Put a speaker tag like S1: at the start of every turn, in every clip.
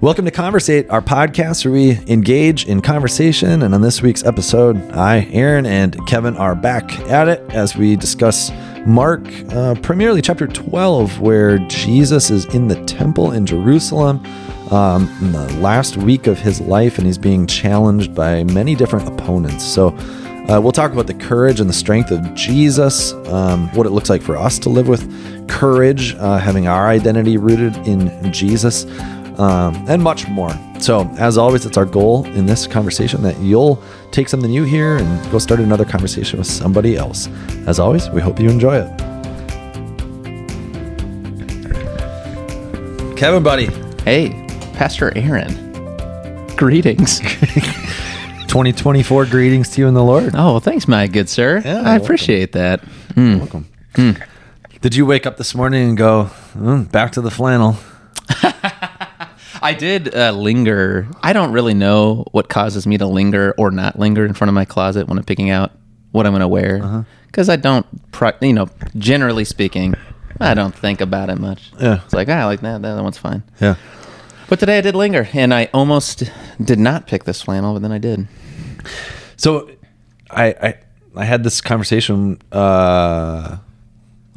S1: Welcome to Conversate, our podcast where we engage in conversation. And on this week's episode, I, Aaron, and Kevin are back at it as we discuss Mark, primarily chapter 12, where Jesus is in the temple in Jerusalem in the last week of his life, and he's being challenged by many different opponents. So we'll talk about the courage and the strength of Jesus, what it looks like for us to live with courage, having our identity rooted in Jesus, and much more. So, as always, it's our goal in this conversation that you'll take something new here and go start another conversation with somebody else. As always, we hope you enjoy it. Kevin, buddy.
S2: Hey, Pastor Aaron. Greetings.
S1: 2024 greetings to you in the Lord.
S2: Oh, well, thanks, my good sir.
S1: Yeah,
S2: I appreciate that.
S1: You're welcome. Did you wake up this morning and go, back to the flannel?
S2: I did linger. I don't really know what causes me to linger or not linger in front of my closet when I'm picking out what I'm going to wear. Because I don't, generally speaking, I don't think about it much.
S1: Yeah.
S2: It's like, I like that. That one's fine.
S1: Yeah.
S2: But today I did linger, and I almost did not pick this flannel, but then I did.
S1: So I had this conversation,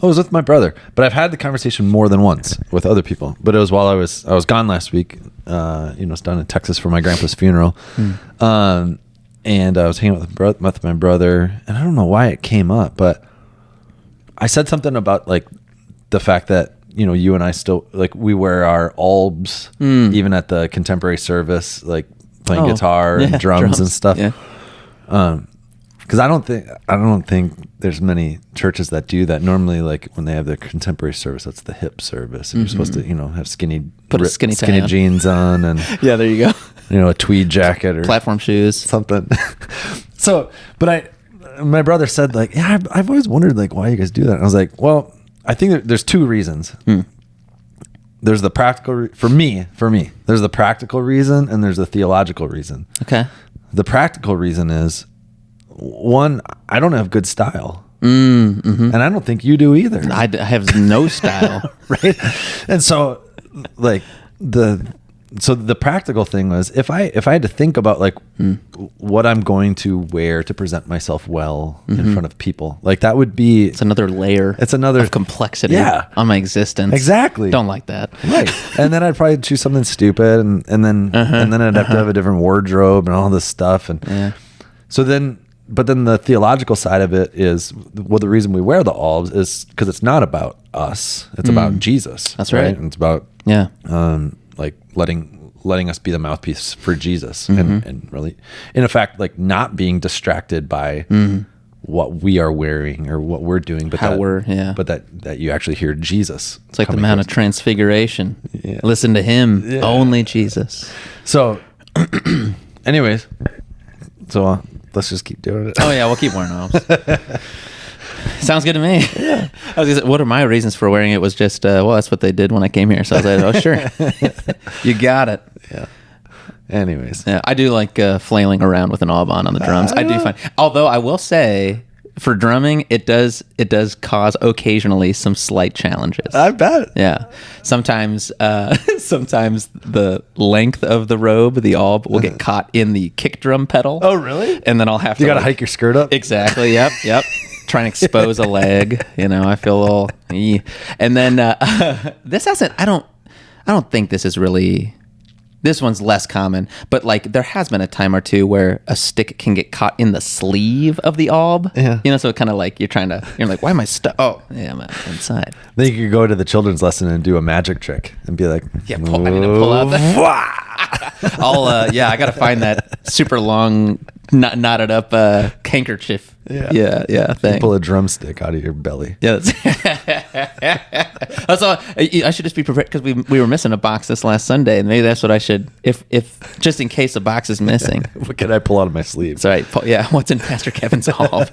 S1: it was with my brother, but I've had the conversation more than once with other people. But it was while I was gone last week. I was down in Texas for my grandpa's funeral, and I was hanging out with my brother, and I don't know why it came up, but I said something about like the fact that you and I still like we wear our albs even at the contemporary service, like playing guitar and drums and stuff.
S2: Yeah.
S1: Because I don't think there's many churches that do that. Normally, like when they have their contemporary service, that's the hip service, and you're supposed to, have skinny
S2: tie on.
S1: jeans on, and
S2: Yeah, there you go.
S1: a tweed jacket or
S2: Platform shoes.
S1: something. So, but my brother said like, yeah, I've always wondered like why you guys do that. And I was like, well, I think there's two reasons. There's the practical for me. There's the practical reason, and there's the theological reason.
S2: Okay.
S1: The practical reason is, one, I don't have good style, and I don't think you do either.
S2: I have no style.
S1: Right? And so, like the practical thing was if I had to think about like what I'm going to wear to present myself well in front of people, like that would be
S2: It's another layer.
S1: It's another
S2: of complexity on my existence.
S1: Exactly.
S2: Don't like that.
S1: Right. And then I'd probably choose something stupid, and then I'd have to have a different wardrobe and all this stuff, and so then. But then the theological side of it is, well, the reason we wear the albs is because it's not about us. It's about Jesus.
S2: That's right.
S1: And it's about like letting us be the mouthpiece for Jesus, and really, in effect, like not being distracted by what we are wearing or what we're doing, but but that you actually hear Jesus.
S2: It's like the Mount of Transfiguration. Yeah. Listen to him, only Jesus.
S1: So, anyways, so. Let's just keep doing it.
S2: Oh yeah, we'll keep wearing albs. Sounds good to me. Yeah. I was gonna say, what are my reasons for wearing it? Was just that's what they did when I came here. So I was like, oh sure, you got it.
S1: Yeah. Anyways,
S2: yeah, I do like flailing around with an alb on the drums. I do find, although I will say, for drumming, it does cause occasionally some slight challenges.
S1: I bet.
S2: Yeah. Sometimes the length of the robe, the alb, will get caught in the kick drum pedal.
S1: Oh, really?
S2: And then I'll have to.
S1: You got to hike your skirt up.
S2: Exactly. Yep. Try and expose a leg. I feel a little. And then this hasn't. I don't think this is really. This one's less common, but like there has been a time or two where a stick can get caught in the sleeve of the alb.
S1: Yeah.
S2: So kind of like you're like, why am I stuck? Oh, yeah, I'm inside.
S1: Then you could go to the children's lesson and do a magic trick and be like,
S2: I need to pull out I got to find that super long, knotted up handkerchief. Yeah. Thing.
S1: Pull a drumstick out of your belly.
S2: Yeah. That's all. I should just be prepared because we were missing a box this last Sunday, and maybe that's what I should, if just in case a box is missing.
S1: What can I pull out of my sleeve?
S2: That's right. Yeah. What's in Pastor Kevin's hall?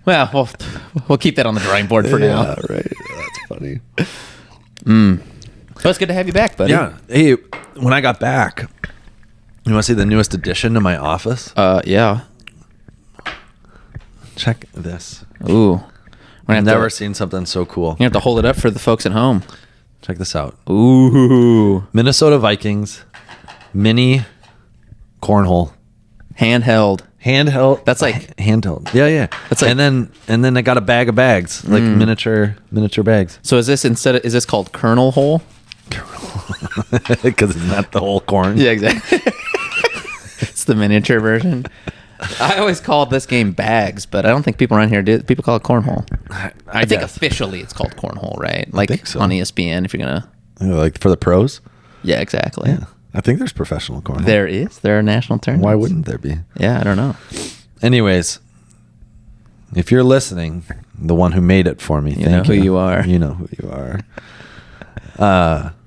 S2: Well, we'll keep that on the drawing board for now.
S1: Yeah, right. That's funny.
S2: Well, it's good to have you back, buddy.
S1: Yeah. Hey, when I got back, you want to see the newest addition to my office?
S2: Yeah.
S1: Check this.
S2: Ooh.
S1: I've never seen something so cool.
S2: You have to hold it up for the folks at home.
S1: Check this out.
S2: Ooh.
S1: Minnesota Vikings mini cornhole.
S2: Handheld.
S1: Handheld.
S2: That's like
S1: handheld. Yeah.
S2: That's like-
S1: and then I got a bag of bags, like miniature bags.
S2: So is this called kernel hole?
S1: Because it's not the whole corn.
S2: Yeah, exactly. It's the miniature version. I always called this game bags, but I don't think people around here do. People call it cornhole. I think
S1: guess.
S2: officially it's called cornhole, right? Like
S1: think so.
S2: on ESPN, if you're gonna.
S1: Like for the pros.
S2: Yeah, exactly.
S1: Yeah, I think there's professional cornhole.
S2: There are national tournaments.
S1: Why wouldn't there be?
S2: Yeah, I don't know.
S1: Anyways, if you're listening, the one who made it for me,
S2: You know who you are.
S1: You know who you are.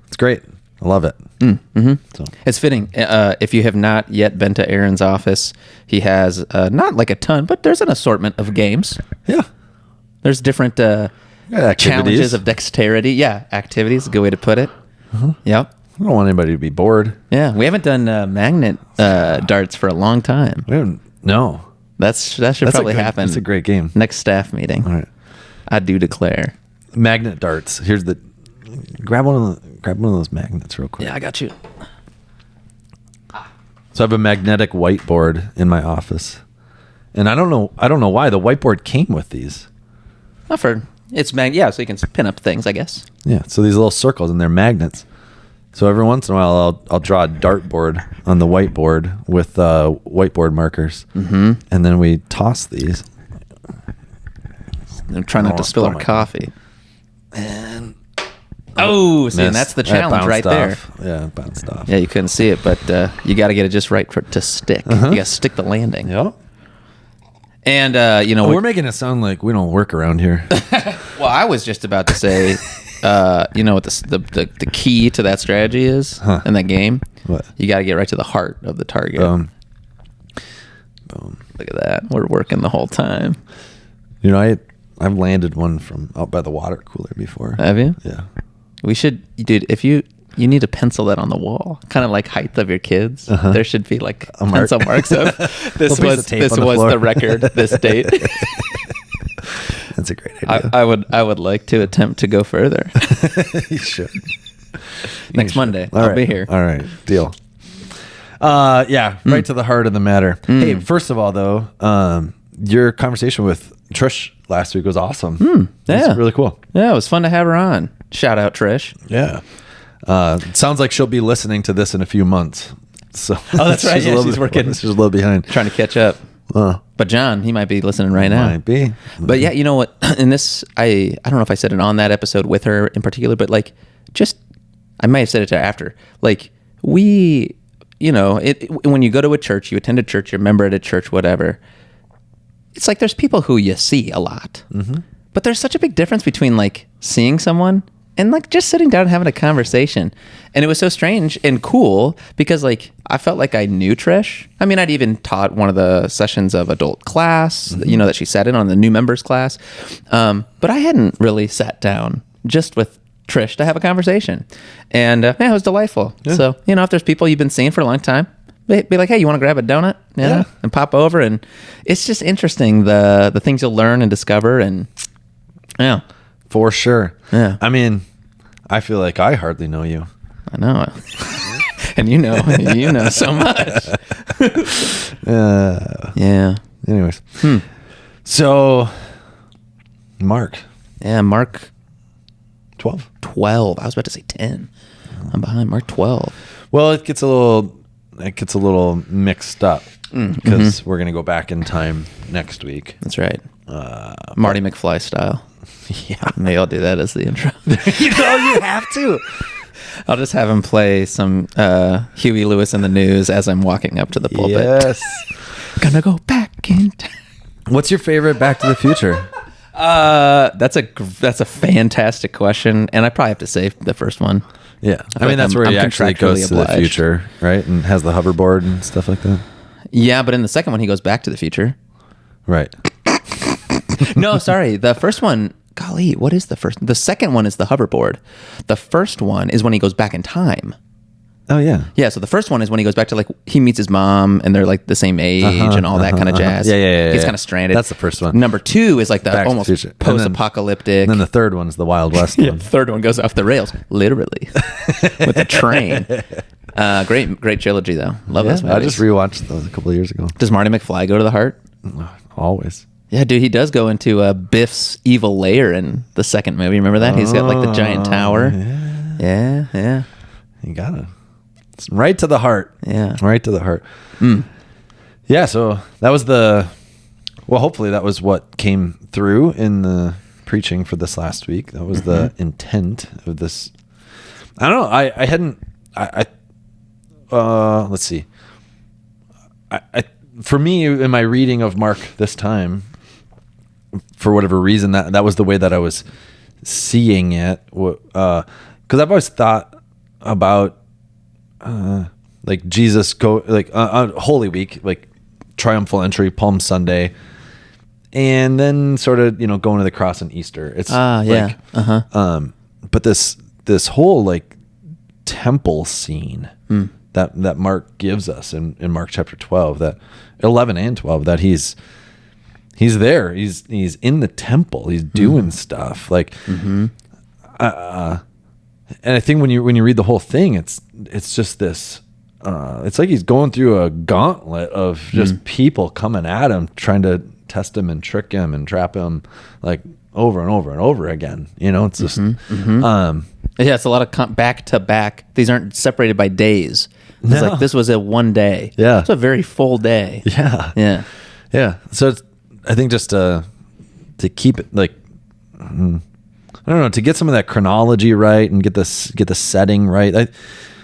S1: It's great. I love it. So
S2: It's fitting. If you have not yet been to Aaron's office, he has not like a ton, but there's an assortment of games.
S1: yeah,
S2: There's different
S1: activities.
S2: challenges of dexterity. Yeah, activities, is a good way to put it. Yep.
S1: I don't want anybody to be bored.
S2: Yeah, we haven't done magnet darts for a long time.
S1: We haven't. No,
S2: That should probably happen.
S1: That's a great game.
S2: Next staff meeting.
S1: All right,
S2: I do declare.
S1: magnet darts. Here's the. Grab one of those magnets real quick.
S2: Yeah, I got you.
S1: So I have a magnetic whiteboard in my office, and I don't know why the whiteboard came with these.
S2: Not for it's yeah, so you can pin up things, I guess.
S1: Yeah, so these little circles and they're magnets. So every once in a while, I'll draw a dartboard on the whiteboard with whiteboard markers, and then we toss these.
S2: I'm trying not to spill our
S1: my
S2: coffee.
S1: And
S2: Oh, see, and
S1: missed.
S2: that's the
S1: That
S2: challenge right
S1: bounced
S2: there.
S1: off. Yeah, it bounced off.
S2: Yeah, you couldn't see it, but you got to get it just right for it to stick. You got to stick the landing.
S1: Yep.
S2: And
S1: We're making it sound like we don't work around here.
S2: well, I was just about to say, what the key to that strategy is in that game.
S1: What?
S2: You got to get right to the heart of the target.
S1: Boom.
S2: Look at that. We're working the whole time.
S1: You know, I've landed one from out by the water cooler before.
S2: Have you?
S1: Yeah.
S2: We should, dude. If you need to pencil that on the wall, kind of like height of your kids. There should be like
S1: A mark.
S2: pencil marks of this
S1: Little piece of tape
S2: was
S1: on the floor.
S2: the record. This date.
S1: That's a great idea.
S2: I would like to attempt to go further.
S1: You should.
S2: Next Monday,
S1: All
S2: I'll
S1: right.
S2: be here.
S1: All right. Deal. Yeah, right to the heart of the matter. Hey, first of all, though, your conversation with Trish last week was awesome. It was
S2: yeah.
S1: really cool.
S2: Yeah, it was fun to have her on. Shout out Trish.
S1: Yeah. Sounds like she'll be listening to this in a few months. So
S2: that's right. Yeah, she's
S1: working. She's a little behind.
S2: Trying to catch up. But John, he might be listening right now.
S1: Might be.
S2: But yeah, you know what? In this, I don't know if I said it on that episode with her in particular, but like, just I might have said it to her after. Like, when you go to a church, you attend a church, you're a member at a church, whatever. It's like there's people who you see a lot, but there's such a big difference between like seeing someone and like just sitting down and having a conversation. And it was so strange and cool because like I felt like I knew Trish. I mean, I'd even taught one of the sessions of adult class, that she sat in on, the new members class. But I hadn't really sat down just with Trish to have a conversation. And it was delightful.
S1: Yeah.
S2: So, if there's people you've been seeing for a long time, be like, hey, you want to grab a donut?
S1: Yeah.
S2: And pop over. And it's just interesting, the things you'll learn and discover. And yeah.
S1: For sure.
S2: Yeah.
S1: I mean, I feel like I hardly know you.
S2: I know. And you know so much. Yeah.
S1: Anyways. So, Mark.
S2: Yeah, Mark
S1: 12.
S2: 12. I was about to say 10. I'm behind Mark 12.
S1: Well, it gets a little mixed up because we're going to go back in time next week.
S2: That's right. Marty McFly style.
S1: Yeah.
S2: Maybe I'll do that as the intro.
S1: You have to.
S2: I'll just have him play some Huey Lewis in the News as I'm walking up to the pulpit.
S1: Yes.
S2: Gonna go back in time.
S1: What's your favorite Back to the Future?
S2: That's a fantastic question, and I probably have to say the first one.
S1: Yeah. I mean,
S2: like
S1: that's
S2: I'm-
S1: where
S2: I'm
S1: he actually
S2: contractually
S1: goes to the
S2: obliged.
S1: future, right? And has the hoverboard and stuff like that.
S2: Yeah, but in the second one, he goes back to the future.
S1: Right.
S2: No, sorry. The first one, golly, what is the first? The second one is the hoverboard. The first one is when he goes back in time.
S1: Oh yeah.
S2: Yeah, so the first one is when he goes back to like he meets his mom and they're like the same age and all that kind of jazz.
S1: Yeah.
S2: He's kind of stranded.
S1: That's the first one.
S2: Number 2 is like the
S1: Back to the
S2: almost
S1: Future. And
S2: post-apocalyptic.
S1: And then the third one's the Wild West
S2: yeah,
S1: one.
S2: the third one goes off the rails, literally, with a train. Great trilogy though. Love this movie.
S1: I just rewatched those a couple of years ago.
S2: Does Marty McFly go to the heart?
S1: Always.
S2: Yeah, dude, he does go into Biff's evil lair in the second movie. Remember that? He's got like the giant tower. Yeah.
S1: You gotta. It's right to the heart.
S2: Yeah.
S1: Right to the heart. Yeah, so that was hopefully that was what came through in the preaching for this last week. That was the intent of this. I don't know. Let's see. For me, in my reading of Mark this time, for whatever reason, that was the way that I was seeing it. Because I've always thought about like Jesus go like on Holy Week, like triumphal entry, Palm Sunday, and then sort of going to the cross on Easter. It's but this whole like temple scene that Mark gives us in Mark chapter 12, that 11 and 12, that he's there, he's in the temple, he's doing stuff like and I think when you read the whole thing, it's just this. It's like he's going through a gauntlet of just people coming at him, trying to test him and trick him and trap him, like over and over and over again. It's just.
S2: Yeah, it's a lot of back to back. These aren't separated by days. It's like this was a one day.
S1: Yeah,
S2: it's a very full day.
S1: Yeah. So I think just to keep it like. I don't know, to get some of that chronology right and get the setting right.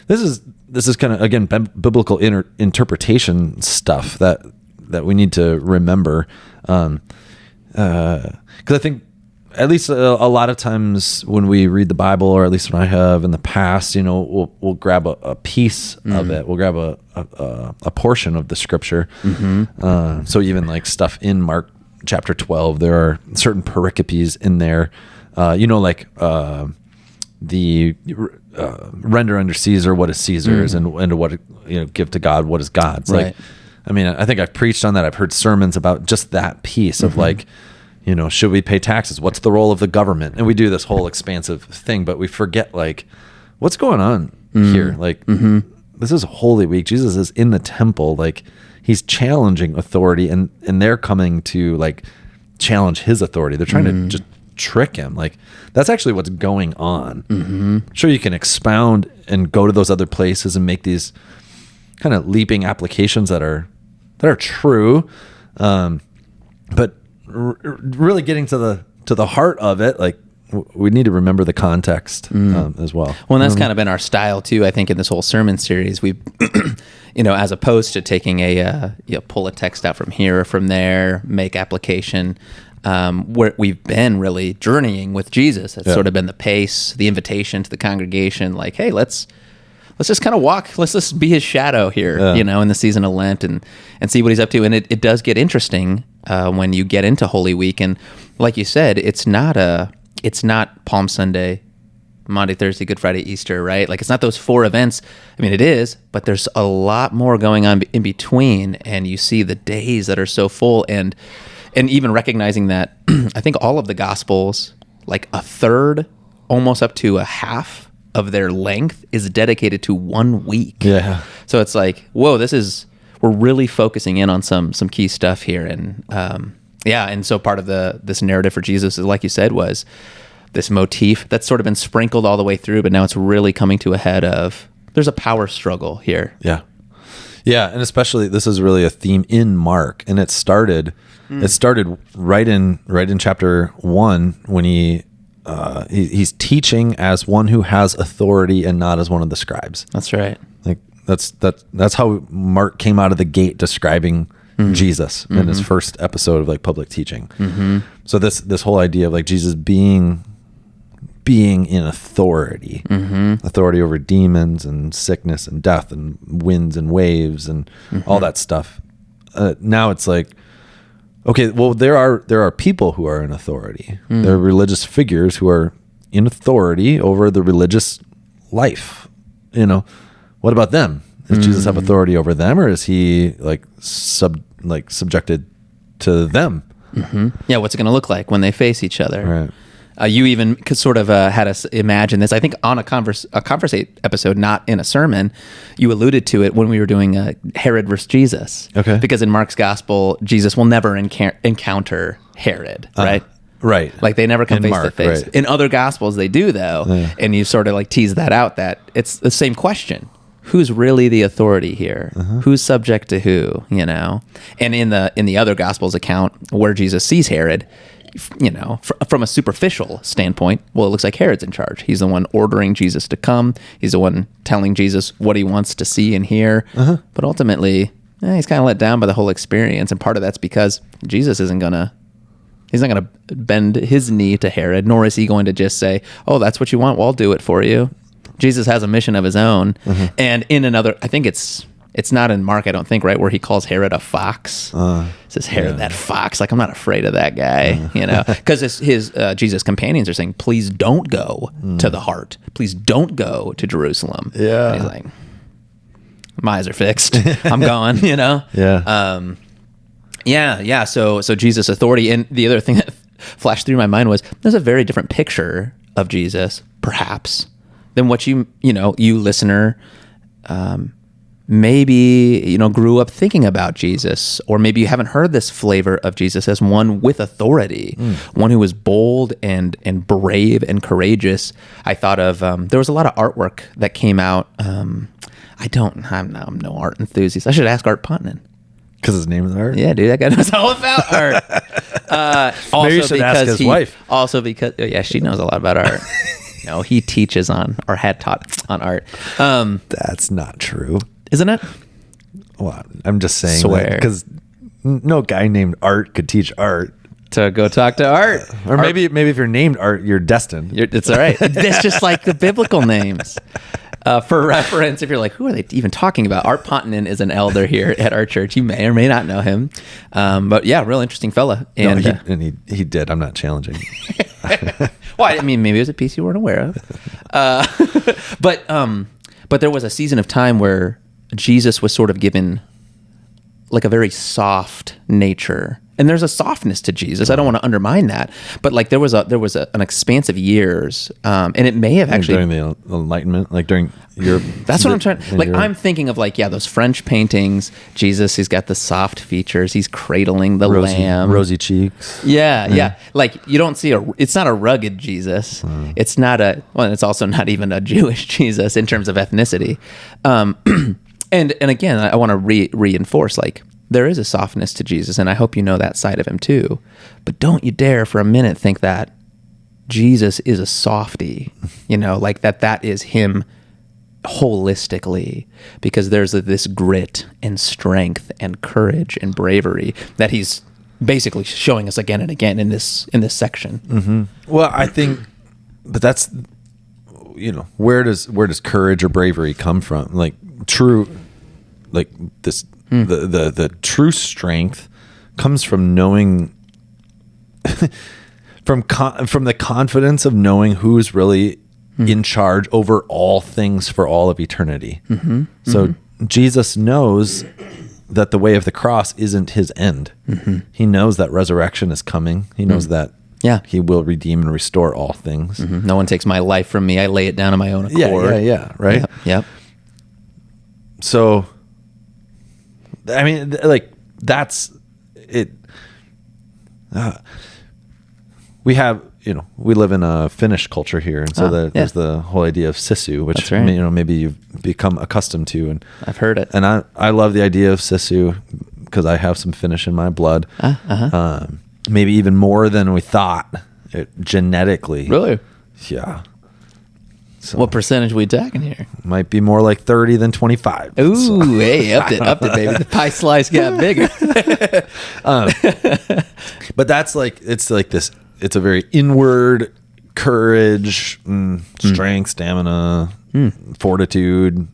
S1: This is kind of, again, biblical interpretation stuff that we need to remember. Because I think at least a lot of times when we read the Bible, or at least when I have in the past, we'll grab a piece of it. We'll grab a portion of the scripture. So even like stuff in Mark chapter 12, there are certain pericopes in there. Like the render unto Caesar what is Caesar's, and what give to God what is God's.
S2: Right.
S1: Like, I mean, I think I've preached on that. I've heard sermons about just that piece of like, should we pay taxes? What's the role of the government? And we do this whole expansive thing, but we forget like what's going on here. Like this is Holy Week. Jesus is in the temple. Like he's challenging authority, and they're coming to like challenge his authority. They're trying to just trick him. Like that's actually what's going on. Sure, you can expound and go to those other places and make these kind of leaping applications that are true, but really getting to the heart of it, like we need to remember the context as well.
S2: Well, and that's kind of been our style too, I think, in this whole sermon series. We as opposed to taking pull a text out from here or from there, make application, where we've been really journeying with Jesus. It's sort of been the pace, the invitation to the congregation, like, hey, let's just kind of walk. Let's just be his shadow here, in the season of Lent and see what he's up to. And it does get interesting when you get into Holy Week. And like you said, it's not Palm Sunday, Monday, Thursday, Good Friday, Easter, right? Like it's not those 4 events. I mean, it is, but there's a lot more going on in between. And you see the days that are so full, and even recognizing that I think all of the Gospels, like a third, almost up to a half of their length is dedicated to 1 week.
S1: Yeah.
S2: So it's like, whoa, we're really focusing in on some key stuff here. And and so part of this narrative for Jesus, is, like you said, was this motif that's sort of been sprinkled all the way through, but now it's really coming to a head of there's a power struggle here.
S1: Yeah. Yeah, and especially this is really a theme in Mark, and it started right in chapter 1 when he's teaching as one who has authority and not as one of the scribes.
S2: That's right.
S1: Like that's how Mark came out of the gate describing Jesus in his first episode of like public teaching. So this whole idea of like Jesus being in authority, authority over demons and sickness and death and winds and waves and all that stuff. Now it's like, okay, well, there are people who are in authority. There are religious figures who are in authority over the religious life, what about them? Does Jesus have authority over them, or is he like subjected to them?
S2: Yeah, what's it going to look like when they face each other?
S1: Right.
S2: You even could sort of had us imagine this. I think on a Conversate episode, not in a sermon, you alluded to it when we were doing Herod versus Jesus.
S1: Okay.
S2: Because in Mark's gospel, Jesus will never encounter Herod, right?
S1: Right.
S2: Like they never come
S1: In
S2: face
S1: Mark,
S2: to face.
S1: right.
S2: In other gospels, they do though, and you sort of like tease that out. That it's the same question: who's really the authority here? Who's subject to who? You know. And in the other gospels account where Jesus sees Herod, you know, from a superficial standpoint, well, it looks like Herod's in charge. He's the one ordering Jesus to come. He's the one telling Jesus what he wants to see and hear. But ultimately, he's kind of let down by the whole experience. And part of that's because Jesus he's not going to bend his knee to Herod, nor is he going to just say, oh, that's what you want? Well, I'll do it for you. Jesus has a mission of his own. And in another, I think it's not in Mark, I don't think, right, where he calls Herod a fox. Says, Herod, that fox. Like, I'm not afraid of that guy, you know, because his Jesus' companions are saying, please don't go to the heart. Please don't go to Jerusalem.
S1: Yeah.
S2: And he's like, my eyes are fixed. I'm going, you know?
S1: Yeah.
S2: So Jesus' authority. And the other thing that flashed through my mind was there's a very different picture of Jesus, perhaps, than what you listener, maybe, you know, grew up thinking about Jesus, or maybe you haven't heard this flavor of Jesus as one with authority, one who was bold and brave and courageous. I thought of, there was a lot of artwork that came out. I'm no art enthusiast. I should ask Art Pontonen.
S1: Because his name is Art?
S2: Yeah, dude, that guy knows all about art. Also
S1: Maybe you should ask his wife.
S2: Also because, she knows a lot about art. No, he teaches on, or had taught on art.
S1: That's not true.
S2: Isn't it?
S1: Well, I'm just saying
S2: Swear.
S1: because no guy named Art could teach art.
S2: To go talk to Art.
S1: Or maybe if you're named Art, you're destined.
S2: It's all right. It's just like the biblical names. For reference, if you're like, who are they even talking about? Art Pontonen is an elder here at our church. You may or may not know him. But yeah, real interesting fella. And,
S1: he did. I'm not challenging.
S2: well, I mean, maybe it was a piece you weren't aware of. But there was a season of time where Jesus was sort of given like a very soft nature. And there's a softness to Jesus. I don't want to undermine that, but like there was an expanse of years, and it may have actually
S1: during the Enlightenment, like during your.
S2: That's what I'm trying. Like I'm thinking of like those French paintings. Jesus, he's got the soft features. He's cradling the lamb,
S1: rosy cheeks.
S2: Yeah. Like you don't see it's not a rugged Jesus. It's not it's also not even a Jewish Jesus in terms of ethnicity. And again, I want to reinforce like. There is a softness to Jesus, and I hope you know that side of him too. But don't you dare for a minute think that Jesus is a softy, you know, like that is him holistically, because there's this grit and strength and courage and bravery that he's basically showing us again and again in this section.
S1: Well, I think, but that's, you know, where does courage or bravery come from? Like true, like this. The true strength comes from knowing, from the confidence of knowing who's really in charge over all things for all of eternity. So Jesus knows that the way of the cross isn't his end. He knows that resurrection is coming. He knows that he will redeem and restore all things.
S2: No one takes my life from me. I lay it down on my own accord.
S1: Yeah, right?
S2: Yep.
S1: So... I mean, like that's it. We have, you know, we live in a Finnish culture here, and so there's the whole idea of sisu, which
S2: right.
S1: you know maybe you've become accustomed to, and
S2: I've heard it.
S1: And I love the idea of sisu because I have some Finnish in my blood. Maybe even more than we thought genetically.
S2: Really?
S1: Yeah. So
S2: what percentage are we talking here?
S1: Might be more like 30 than 25.
S2: Ooh, so. Hey, upped it, baby. The pie slice got bigger.
S1: But that's like, it's like this, it's a very inward courage, strength, stamina, fortitude,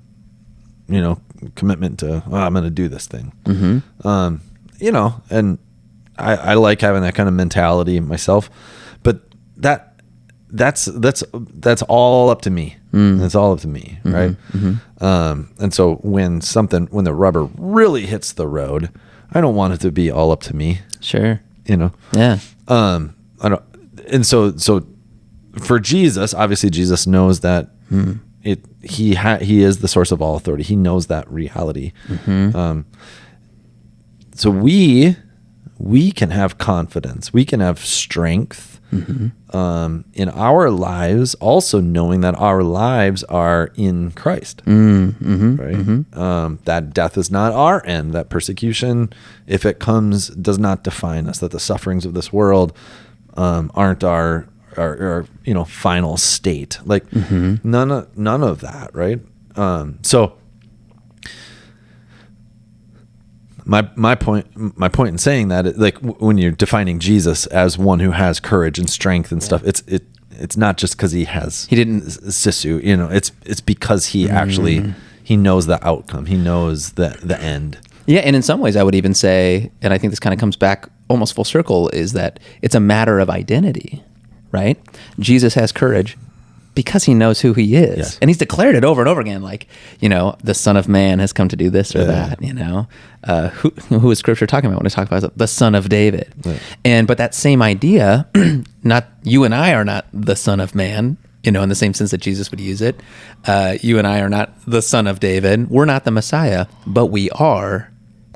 S1: you know, commitment to, I'm going to do this thing. You know, and I like having that kind of mentality myself, but that that's all up to me. It's all up to me, right? And so when the rubber really hits the road, I don't want it to be all up to me.
S2: Sure.
S1: Yeah. I don't. And so for Jesus, obviously Jesus knows that he is the source of all authority. He knows that reality. So we can have confidence. We can have strength in our lives, also knowing that our lives are in Christ. Right? That death is not our end. That persecution, if it comes, does not define us. That the sufferings of this world aren't our final state. Like none of that, right? So my point in saying that, like when you're defining Jesus as one who has courage and strength and stuff, it's not just because he didn't sisu, it's because he actually he knows the outcome, he knows the end.
S2: Yeah, and in some ways I would even say, and I think this kind of comes back almost full circle, is that it's a matter of identity, right? Jesus has courage because he knows who he is.
S1: Yes.
S2: And he's declared it over and over again, like, the Son of Man has come to do this or that, who is Scripture talking about when it talks about the Son of David? Right. But that same idea, not you and I are not the Son of Man, in the same sense that Jesus would use it. You and I are not the Son of David. We're not the Messiah, but we are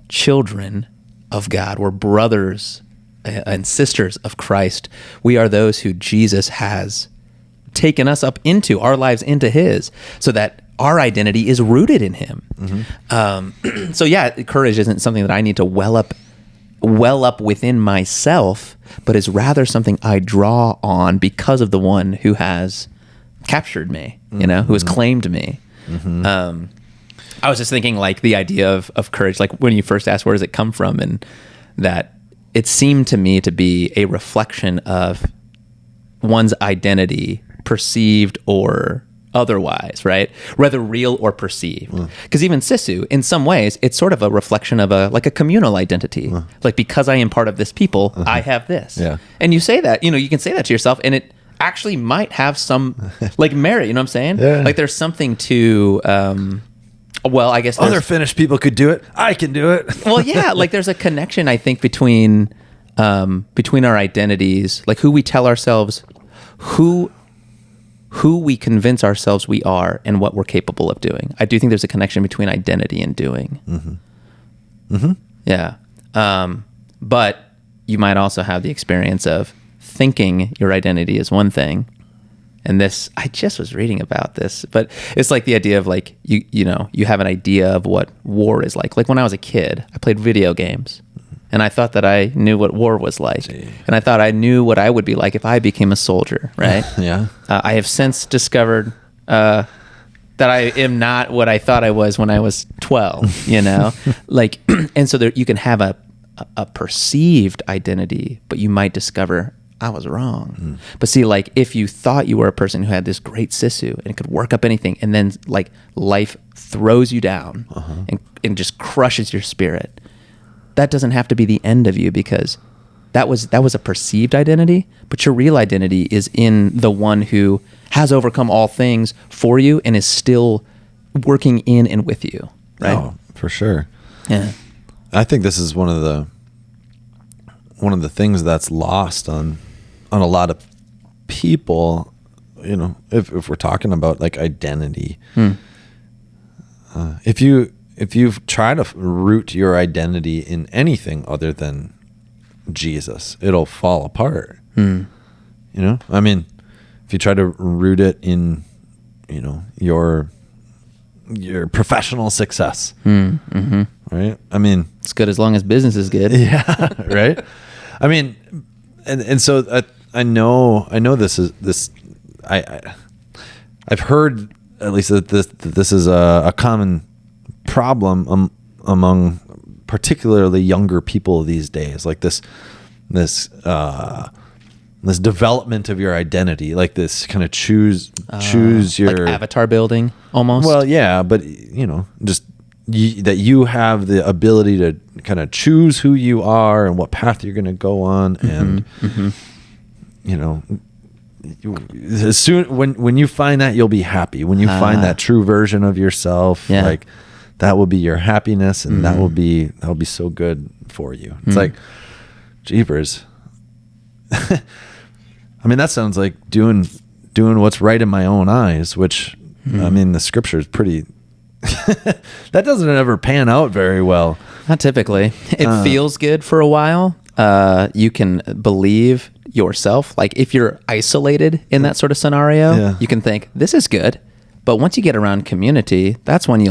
S2: children of God. We're brothers and sisters of Christ. We are those who Jesus has taken us up into our lives, into his, so that our identity is rooted in him. So yeah, courage isn't something that I need to well up within myself, but is rather something I draw on because of the one who has captured me, who has claimed me. I was just thinking, like, the idea of courage, like when you first asked where does it come from, and that it seemed to me to be a reflection of one's identity, perceived or otherwise, right? Whether real or perceived. Because even sisu, in some ways, it's sort of a reflection of a communal identity. Like, because I am part of this people, I have this.
S1: Yeah.
S2: And you say that, you can say that to yourself, and it actually might have some merit, you know what I'm saying?
S1: Yeah.
S2: Like, there's something to, I guess
S1: other Finnish people could do it. I can do it.
S2: Well, yeah, like there's a connection, I think, between our identities, like who we tell ourselves, who we convince ourselves we are, and what we're capable of doing. I do think there's a connection between identity and doing. Yeah. But you might also have the experience of thinking your identity is one thing. And this, I just was reading about this, but it's like the idea of, like, you have an idea of what war is like. Like when I was a kid, I played video games, and I thought that I knew what war was like. And I thought I knew what I would be like if I became a soldier, right?
S1: Yeah.
S2: I have since discovered that I am not what I thought I was when I was 12, like, and so there, you can have a perceived identity, but you might discover I was wrong. But see, like, if you thought you were a person who had this great sisu and could work up anything, and then, like, life throws you down and just crushes your spirit, that doesn't have to be the end of you, because that was a perceived identity, but your real identity is in the one who has overcome all things for you and is still working in and with you, right?
S1: Oh, for sure.
S2: Yeah.
S1: I think this is one of the things that's lost on a lot of people, if we're talking about, like, identity. If you try to root your identity in anything other than Jesus, it'll fall apart. I mean, if you try to root it in, your professional success, right? I mean,
S2: It's good as long as business is good.
S1: yeah, right. I mean, and so I know this. I've heard at least that this is a common problem among particularly younger people these days. Like this development of your identity, like this kind of choose your,
S2: like avatar building almost.
S1: Well, yeah, but just that you have the ability to kind of choose who you are and what path you're going to go on, and as soon when you find that, you'll be happy. When you find that true version of yourself, like that will be your happiness, and that will be so good for you. It's like, jeepers. I mean, that sounds like doing what's right in my own eyes, which I mean, the scripture is pretty. That doesn't ever pan out very well.
S2: Not typically. It feels good for a while. You can believe yourself. Like if you're isolated in that sort of scenario, you can think this is good. But once you get around community, that's when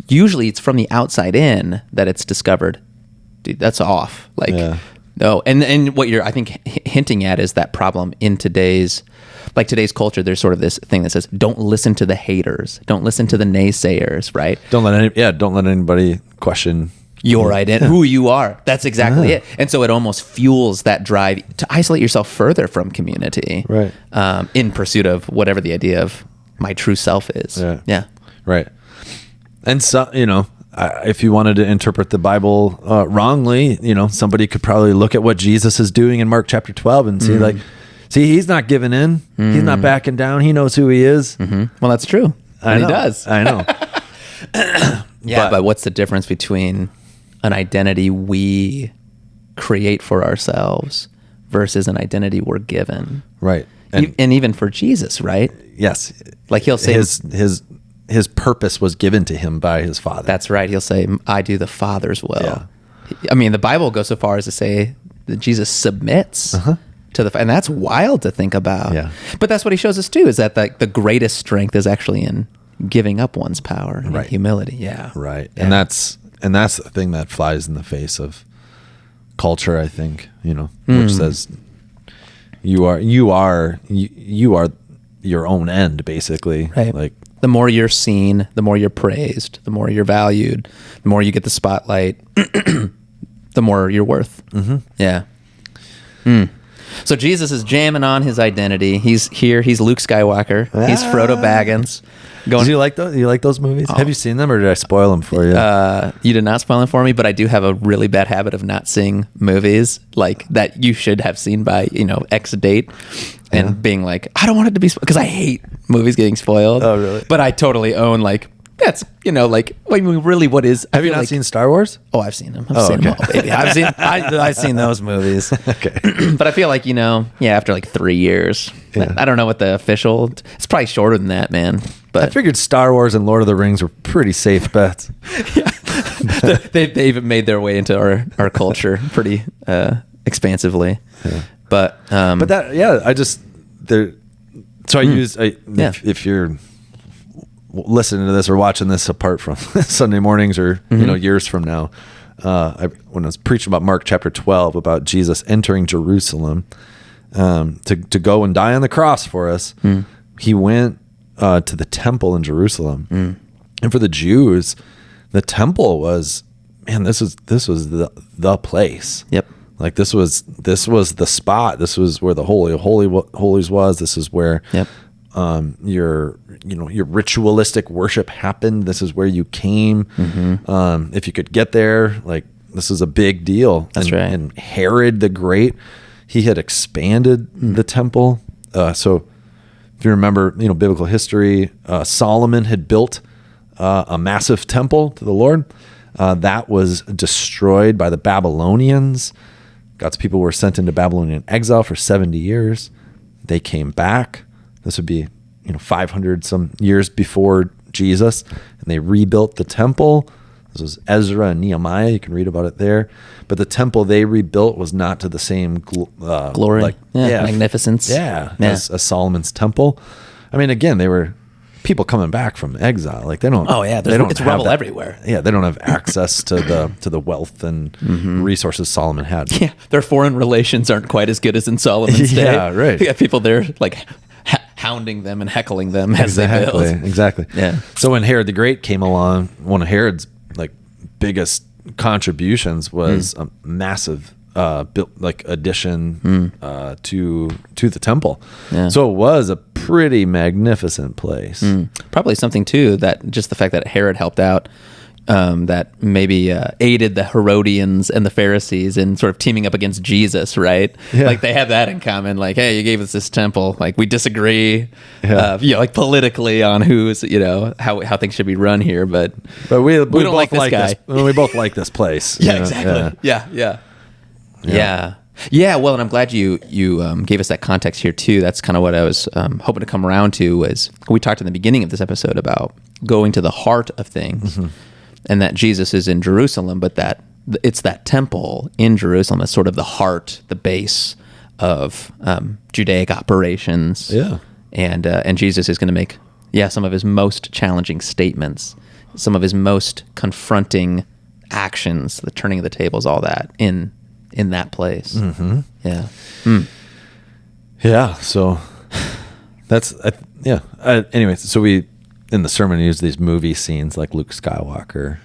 S2: usually it's from the outside in that it's discovered, dude, that's off. Like, no. And what you're, I think, hinting at is that problem in today's culture. There's sort of this thing that says, don't listen to the haters. Don't listen to the naysayers, right?
S1: Don't let anybody question
S2: your identity, who you are. That's exactly it. And so it almost fuels that drive to isolate yourself further from community,
S1: right?
S2: In pursuit of whatever the idea of my true self is. Yeah.
S1: Right. And so, if you wanted to interpret the Bible wrongly, somebody could probably look at what Jesus is doing in Mark chapter 12 and see he's not giving in. He's not backing down. He knows who he is.
S2: Well, that's true. He does.
S1: I know.
S2: But what's the difference between an identity we create for ourselves versus an identity we're given?
S1: Right.
S2: And even for Jesus, right?
S1: Yes.
S2: Like he'll say
S1: his purpose was given to him by his Father.
S2: That's right. He'll say, I do the Father's will. Yeah. I mean, the Bible goes so far as to say that Jesus submits to the, and that's wild to think about.
S1: Yeah.
S2: But that's what he shows us too, is that the greatest strength is actually in giving up one's power and humility. Yeah.
S1: Right.
S2: Yeah.
S1: And that's the thing that flies in the face of culture, I think, which says you are your own end, basically.
S2: Right.
S1: Like,
S2: the more you're seen, the more you're praised, the more you're valued, the more you get the spotlight, the more you're worth. Yeah. So Jesus is jamming on his identity. He's here. He's Luke Skywalker. He's Frodo Baggins.
S1: Do you like those? You like those movies? Oh. Have you seen them, or did I spoil them for you?
S2: You did not spoil them for me, but I do have a really bad habit of not seeing movies like that you should have seen by X date, and being like, I don't want it to be because I hate movies getting spoiled.
S1: Oh, really?
S2: But I totally own that's really what is.
S1: Have you not seen Star Wars?
S2: Oh, I've seen them. I've seen them all, baby. I've seen those movies.
S1: Okay.
S2: But I feel like after like 3 years, I don't know what the official. It's probably shorter than that, man. But
S1: I figured Star Wars and Lord of the Rings were pretty safe bets.
S2: They even made their way into our culture pretty expansively.
S1: Yeah.
S2: But
S1: that I just there. So if you're listening to this or watching this apart from Sunday mornings or years from now, when I was preaching about Mark chapter 12 about Jesus entering Jerusalem to go and die on the cross for us, he went to the temple in Jerusalem, and for the Jews, the temple was this was the place.
S2: Yep.
S1: Like this was the spot. This was where the Holy of Holies was. This is where your ritualistic worship happened. This is where you came. If you could get there, like this is a big deal.
S2: That's right.
S1: And Herod the Great, he had expanded the temple. So if you remember, biblical history, Solomon had built a massive temple to the Lord. That was destroyed by the Babylonians. God's people were sent into Babylonian exile for 70 years. They came back. This would be, 500 some years before Jesus, and they rebuilt the temple. This was Ezra and Nehemiah. You can read about it there. But the temple they rebuilt was not to the same
S2: glory, magnificence,
S1: as Solomon's temple. I mean, again, they were people coming back from exile. Like they don't.
S2: Oh yeah, it's rubble everywhere.
S1: Yeah, they don't have access to the wealth and resources Solomon had.
S2: Yeah, their foreign relations aren't quite as good as in Solomon's day.
S1: Yeah, right.
S2: You got people there like hounding them and heckling them as they build.
S1: Exactly.
S2: Yeah.
S1: So when Herod the Great came along, one of Herod's biggest contributions was a massive addition to the temple. Yeah. So it was a pretty magnificent place.
S2: Probably something too that just the fact that Herod helped out that maybe aided the Herodians and the Pharisees in sort of teaming up against Jesus, right?
S1: Yeah.
S2: Like they have that in common. Like, hey, you gave us this temple. Like we disagree,
S1: Yeah.
S2: like politically on who's, how things should be run here. But
S1: we
S2: don't
S1: both
S2: like this guy.
S1: We both like this place.
S2: yeah,
S1: you know?
S2: exactly. Yeah. Yeah. Well, and I'm glad you gave us that context here too. That's kind of what I was hoping to come around to. Was we talked in the beginning of this episode about going to the heart of things, and that Jesus is in Jerusalem, but that it's that temple in Jerusalem is sort of the heart, the base of Judaic operations.
S1: Yeah.
S2: And Jesus is going to make some of his most challenging statements, some of his most confronting actions, the turning of the tables, all that in that place.
S1: Mm-hmm.
S2: Yeah.
S1: Yeah. So that's, anyway, so we, in the sermon, use these movie scenes like Luke Skywalker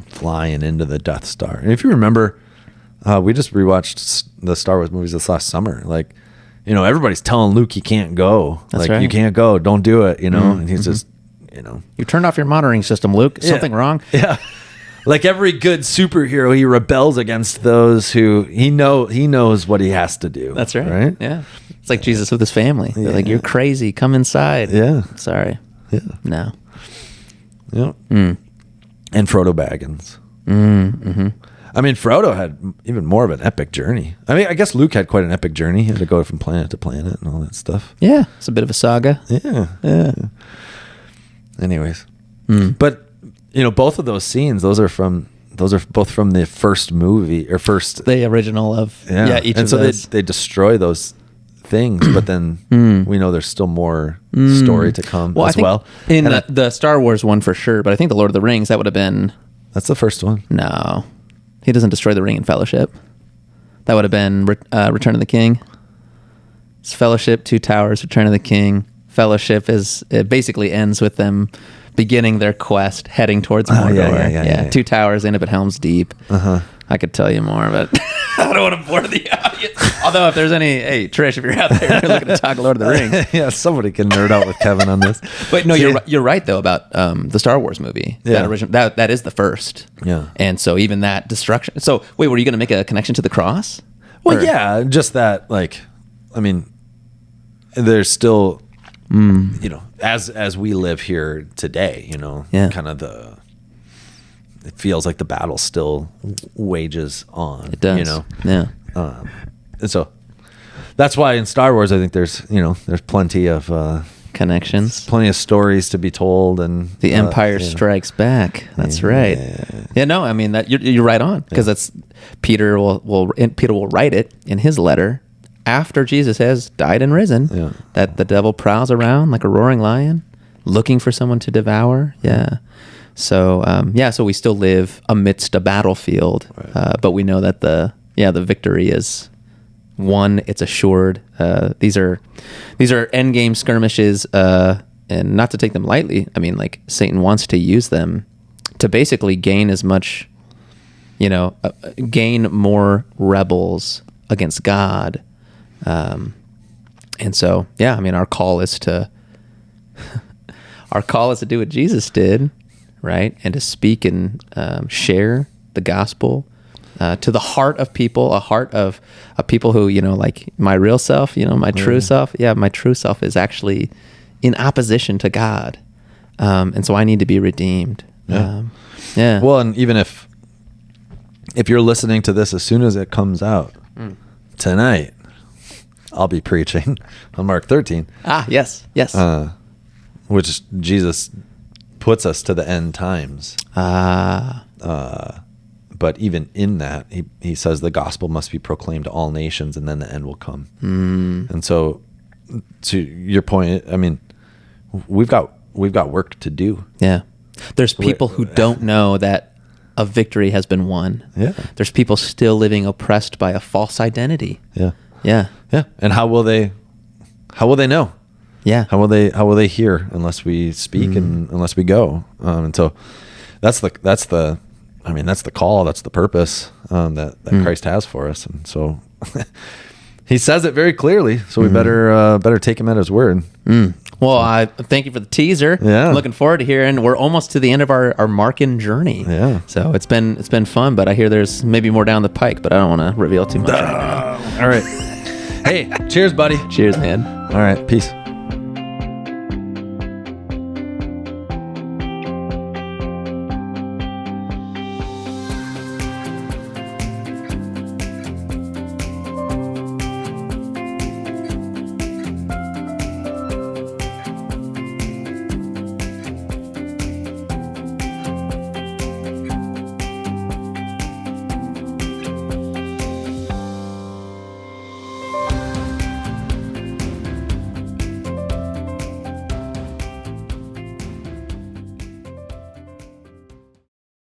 S1: flying into the Death Star. And if you remember, we just rewatched the Star Wars movies this last summer. Like, everybody's telling Luke he can't go.
S2: That's
S1: like,
S2: right.
S1: you can't go. Don't do it, and he's just,
S2: You turned off your monitoring system, Luke. Something wrong?
S1: Yeah. Like every good superhero, he rebels against those who he knows what he has to do.
S2: That's right.
S1: Right?
S2: Yeah. It's like Jesus with his family. They're like,
S1: Yeah.
S2: you're crazy. Come inside.
S1: Yeah.
S2: Sorry.
S1: Yeah.
S2: No.
S1: Yeah. And Frodo Baggins. I mean, Frodo had even more of an epic journey. I mean, I guess Luke had quite an epic journey. He had to go from planet to planet and all that stuff.
S2: Yeah. It's a bit of a saga.
S1: Yeah. Anyways. But, both of those scenes, those are both from the first movie or first.
S2: The original of each
S1: and
S2: of
S1: so
S2: those.
S1: they destroy those things, but then we know there's still more story to come
S2: I
S1: as
S2: think
S1: well.
S2: in
S1: And
S2: the Star Wars one for sure, but I think the Lord of the Rings, that would have been
S1: that's the first one.
S2: no. He doesn't destroy the ring in Fellowship. That would have been Return of the King. It's Fellowship, Two Towers, Return of the King. Fellowship it basically ends with them beginning their quest, heading towards Mordor.
S1: Yeah.
S2: Two Towers, end up at Helm's Deep. I could tell you more, but I don't want to bore the audience. Although if there's hey, Trish, if you're out there looking to talk Lord of the Rings.
S1: Yeah, somebody can nerd out with Kevin on this.
S2: But no, you're right though about the Star Wars movie.
S1: Yeah.
S2: That original that is the first.
S1: Yeah.
S2: And so even that destruction. So wait, were you going to make a connection to the cross?
S1: Well,
S2: Or-
S1: yeah, just that. Like, I mean, there's still, as we live here today,
S2: Yeah.
S1: kind of it feels like the battle still wages on.
S2: It does. Yeah.
S1: And so that's why in Star Wars, I think there's plenty of
S2: Connections.
S1: stories to be told, and
S2: The Empire Strikes Back. That's right. Yeah, no, I mean that you're right on because that's Peter will write it in his letter after Jesus has died and risen.
S1: Yeah.
S2: That the devil prowls around like a roaring lion, looking for someone to devour. Yeah. So so we still live amidst a battlefield, but we know that the victory is won. It's assured. These are end game skirmishes, and not to take them lightly. I mean, like Satan wants to use them to basically gain as much, gain more rebels against God. And so, I mean, our call is to do what Jesus did, right? And to speak and share the gospel to the heart of people, a heart of people who, like my real self, my true self. Yeah, my true self is actually in opposition to God. And so I need to be redeemed.
S1: Yeah. Well, and even if you're listening to this as soon as it comes out tonight, I'll be preaching on Mark 13.
S2: Yes.
S1: Which Jesus puts us to the end times. But even in that, he says the gospel must be proclaimed to all nations, and then the end will come. And so, to your point, I mean, we've got work to do.
S2: Yeah. There's people who don't know that a victory has been won.
S1: Yeah.
S2: There's people still living oppressed by a false identity.
S1: Yeah.
S2: Yeah.
S1: Yeah. And how will they know?
S2: Yeah.
S1: How will they hear unless we speak and unless we go? And so that's the call, that's the purpose that Christ has for us. And so he says it very clearly. So we better take him at his word.
S2: Well, I thank you for the teaser.
S1: Yeah.
S2: Looking forward to hearing. We're almost to the end of our Markin journey.
S1: Yeah.
S2: So it's been fun, but I hear there's maybe more down the pike, but I don't want to reveal too much right now.
S1: All right. Hey, cheers, buddy.
S2: Cheers, man.
S1: All right. Peace.